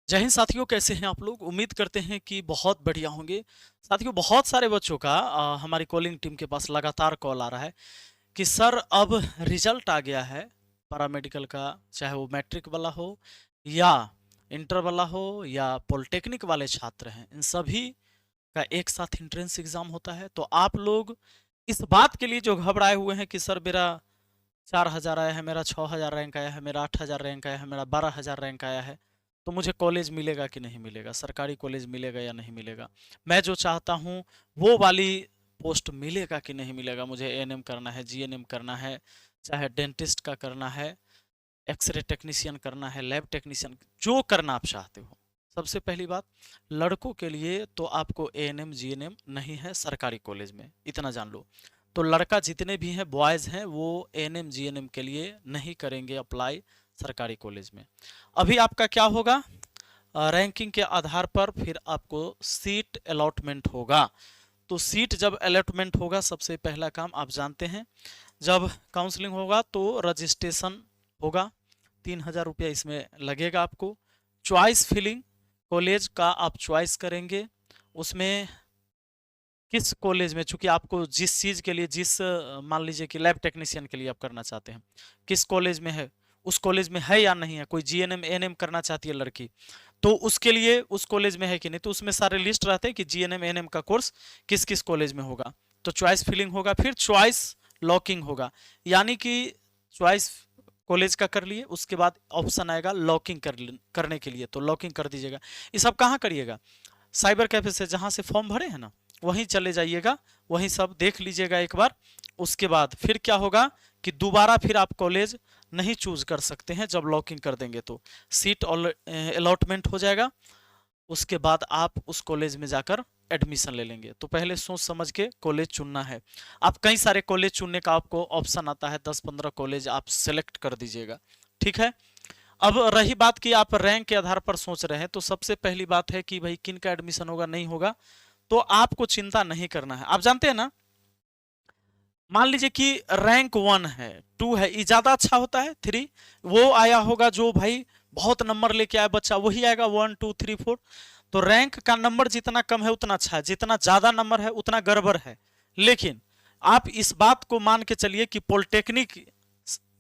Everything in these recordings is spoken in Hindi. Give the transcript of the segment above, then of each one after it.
जय हिंद साथियों, कैसे हैं आप लोग। उम्मीद करते हैं कि बहुत बढ़िया होंगे। साथियों, बहुत सारे बच्चों का हमारी कॉलिंग टीम के पास लगातार कॉल आ रहा है कि सर अब रिजल्ट आ गया है पैरामेडिकल का, चाहे वो मैट्रिक वाला हो या इंटर वाला हो या पॉलिटेक्निक वाले छात्र हैं, इन सभी का एक साथ एंट्रेंस एग्जाम होता है। तो आप लोग इस बात के लिए जो घबराए हुए हैं कि सर मेरा 4,000 आया है, मेरा 6,000 रैंक आया है, मेरा 8,000 रैंक आया है, मेरा 12,000 रैंक आया है, तो मुझे कॉलेज मिलेगा कि नहीं मिलेगा, सरकारी कॉलेज मिलेगा या नहीं मिलेगा, मैं जो चाहता हूँ वो वाली पोस्ट मिलेगा कि नहीं मिलेगा, मुझे एएनएम करना है, जीएनएम करना है, चाहे डेंटिस्ट का करना है, एक्सरे टेक्नीशियन करना है, लैब टेक्नीशियन, जो करना आप चाहते हो। सबसे पहली बात, लड़कों के लिए तो आपको एएनएम जीएनएम नहीं है सरकारी कॉलेज में, इतना जान लो। तो लड़का जितने भी हैं, बॉयज़ हैं, वो एएनएम जीएनएम के लिए नहीं करेंगे अप्लाई सरकारी कॉलेज में। अभी आपका क्या होगा, रैंकिंग के आधार पर फिर आपको सीट अलॉटमेंट होगा। तो सीट जब अलॉटमेंट होगा, सबसे पहला काम आप जानते हैं, जब काउंसलिंग होगा तो रजिस्ट्रेशन होगा, 3,000 रुपया इसमें लगेगा आपको। चॉइस फिलिंग, कॉलेज का आप चॉइस करेंगे, उसमें किस कॉलेज में, चूंकि आपको जिस चीज़ के लिए, मान लीजिए कि लैब टेक्नीशियन के लिए आप करना चाहते हैं, किस कॉलेज में है, उस कॉलेज में है या नहीं है। कोई जीएनएम एएनएम करना चाहती है लड़की, तो उसके लिए उस कॉलेज में है कि नहीं, तो उसमें सारे लिस्ट रहते हैं कि जीएनएम एएनएम का कोर्स किस किस कॉलेज में होगा। तो चॉइस फिलिंग होगा, फिर चॉइस लॉकिंग होगा, यानी कि चॉइस कॉलेज का कर लिए, उसके बाद ऑप्शन आएगा लॉकिंग करने के लिए, तो लॉकिंग कर दीजिएगा। ये सब कहाँ करिएगा, साइबर कैफे से जहाँ से फॉर्म भरे हैं ना, वहीं चले जाइएगा, वहीं सब देख लीजिएगा एक बार। उसके बाद फिर क्या होगा कि दोबारा फिर आप कॉलेज नहीं चूज कर सकते हैं, जब लॉकिंग कर देंगे तो सीट अलॉटमेंट हो जाएगा। उसके बाद आप उस कॉलेज में जाकर एडमिशन ले लेंगे। तो पहले सोच समझ के कॉलेज चुनना है। आप कई सारे कॉलेज चुनने का आपको ऑप्शन आता है, 10-15 कॉलेज आप सेलेक्ट कर दीजिएगा, ठीक है। अब रही बात कि आप रैंक के आधार पर सोच रहे हैं, तो सबसे पहली बात है कि भाई किन का एडमिशन होगा नहीं होगा, तो आपको चिंता नहीं करना है। आप जानते हैं ना, मान लीजिए कि रैंक 1 है, 2 है, ये ज्यादा अच्छा होता है, 3 वो आया होगा, जो भाई बहुत नंबर लेके आया बच्चा वही आएगा, 1 2 3 4। तो रैंक का नंबर जितना कम है उतना अच्छा है, जितना ज्यादा नंबर है उतना गड़बड़ है। लेकिन आप इस बात को मान के चलिए कि पॉलिटेक्निक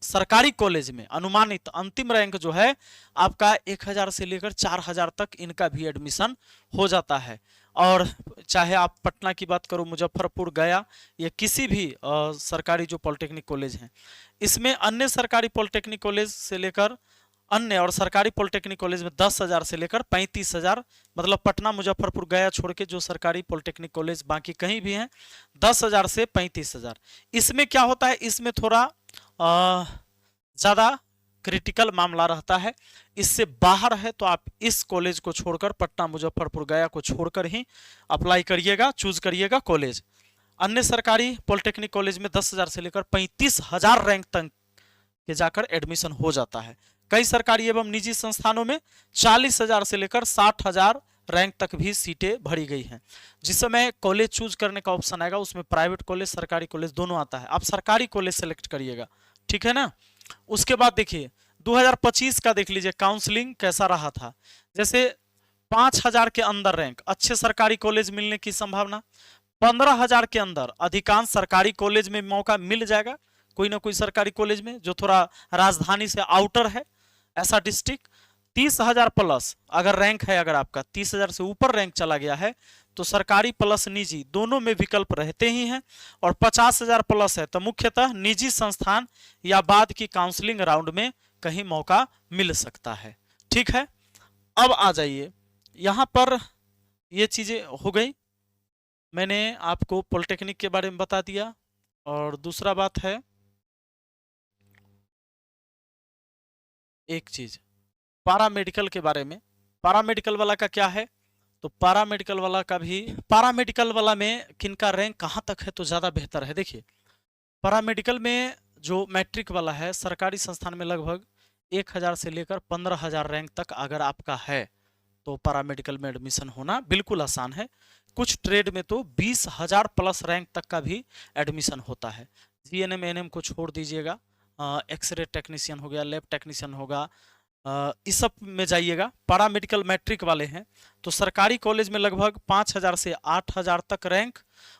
सरकारी कॉलेज में अनुमानित अंतिम रैंक जो है आपका 1,000 से लेकर 4,000 तक इनका भी एडमिशन हो जाता है। और चाहे आप पटना की बात करो, मुजफ्फरपुर, गया, या किसी भी सरकारी जो पॉलिटेक्निक कॉलेज हैं, इसमें अन्य सरकारी पॉलिटेक्निक कॉलेज से लेकर अन्य और सरकारी पॉलिटेक्निक कॉलेज में 10,000 से लेकर 35,000, मतलब पटना, मुजफ्फरपुर, गया छोड़ के जो सरकारी पॉलिटेक्निक कॉलेज बाकी कहीं भी हैं, 10,000 से 35,000। इसमें क्या होता है, इसमें थोड़ा ज़्यादा क्रिटिकल मामला रहता है। इससे बाहर है तो आप इस कॉलेज को छोड़कर, पटना, मुजफ्फरपुर, गया को छोड़कर ही अप्लाई करिएगा, चूज करिएगा कॉलेज। अन्य सरकारी पॉलिटेक्निक कॉलेज में 10,000 से लेकर 35,000 रैंक तक के जाकर एडमिशन हो जाता है। कई सरकारी एवं निजी संस्थानों में 40,000 से लेकर 60,000 रैंक तक भी सीटें भरी गई हैं। जिस समय कॉलेज चूज करने का ऑप्शन आएगा, उसमें प्राइवेट कॉलेज, सरकारी कॉलेज दोनों आता है। आप सरकारी कॉलेज सेलेक्ट करिएगा, ठीक है ना। उसके बाद देखिए 2025 का देख लीजिए काउंसलिंग कैसा रहा था। जैसे 5,000 के अंदर रैंक, अच्छे सरकारी कॉलेज मिलने की संभावना, 15,000 के अंदर अधिकांश सरकारी कॉलेज में मौका मिल जाएगा, कोई ना कोई सरकारी कॉलेज में जो थोड़ा राजधानी से आउटर है, ऐसा डिस्ट्रिक्ट। 30,000 प्लस अगर रैंक है, अगर आपका 30,000 से ऊपर रैंक चला गया है, तो सरकारी प्लस निजी दोनों में विकल्प रहते ही हैं। और 50,000 प्लस है तो मुख्यतः निजी संस्थान या बाद की काउंसलिंग राउंड में कहीं मौका मिल सकता है, ठीक है। अब आ जाइए, यहां पर ये चीजें हो गई, मैंने आपको पॉलिटेक्निक के बारे में बता दिया। और दूसरा बात है एक चीज, पैरामेडिकल के बारे में। पैरामेडिकल वाला का क्या है, तो पैरामेडिकल वाला का भी, पैरामेडिकल वाला में किनका रैंक कहाँ तक है तो ज़्यादा बेहतर है। देखिए पैरामेडिकल में जो मैट्रिक वाला है, सरकारी संस्थान में लगभग 1,000 से लेकर 15,000 रैंक तक अगर आपका है, तो पैरामेडिकल में एडमिशन होना बिल्कुल आसान है। कुछ ट्रेड में तो 20,000 प्लस रैंक तक का भी एडमिशन होता है। जीएनएम एएनएम को छोड़ दीजिएगा, एक्सरे टेक्नीशियन हो गया, लैब टेक्नीशियन होगा, इस सब में जाइएगा, पैरा मेडिकल मैट्रिक वाले हैं तो सरकारी कॉलेज में लगभग 5,000 से 8,000 तक रैंक,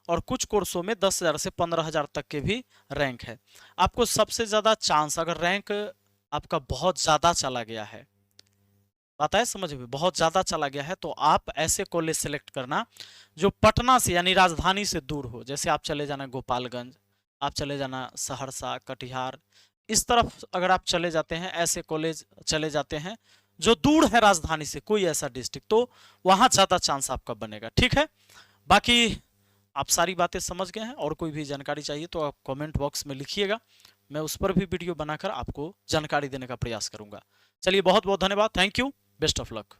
और कुछ कोर्सों में 10,000 से 15,000 तक के भी रैंक है। आपको सबसे ज़्यादा चांस, अगर रैंक आपका बहुत ज़्यादा चला गया है, बात है समझ में, बहुत ज़्यादा चला गया है, तो आप ऐसे कॉलेज सेलेक्ट करना जो पटना से यानी राजधानी से दूर हो। जैसे आप चले जाना गोपालगंज, आप चले जाना सहरसा, कटिहार, इस तरफ अगर आप चले जाते हैं, ऐसे कॉलेज चले जाते हैं जो दूर है राजधानी से, कोई ऐसा डिस्ट्रिक्ट, तो वहां ज़्यादा चांस आपका बनेगा। ठीक है, बाकी आप सारी बातें समझ गए हैं, और कोई भी जानकारी चाहिए तो आप कमेंट बॉक्स में लिखिएगा, मैं उस पर भी वीडियो बनाकर आपको जानकारी देने का प्रयास करूंगा। चलिए, बहुत बहुत धन्यवाद, thank you, best of luck.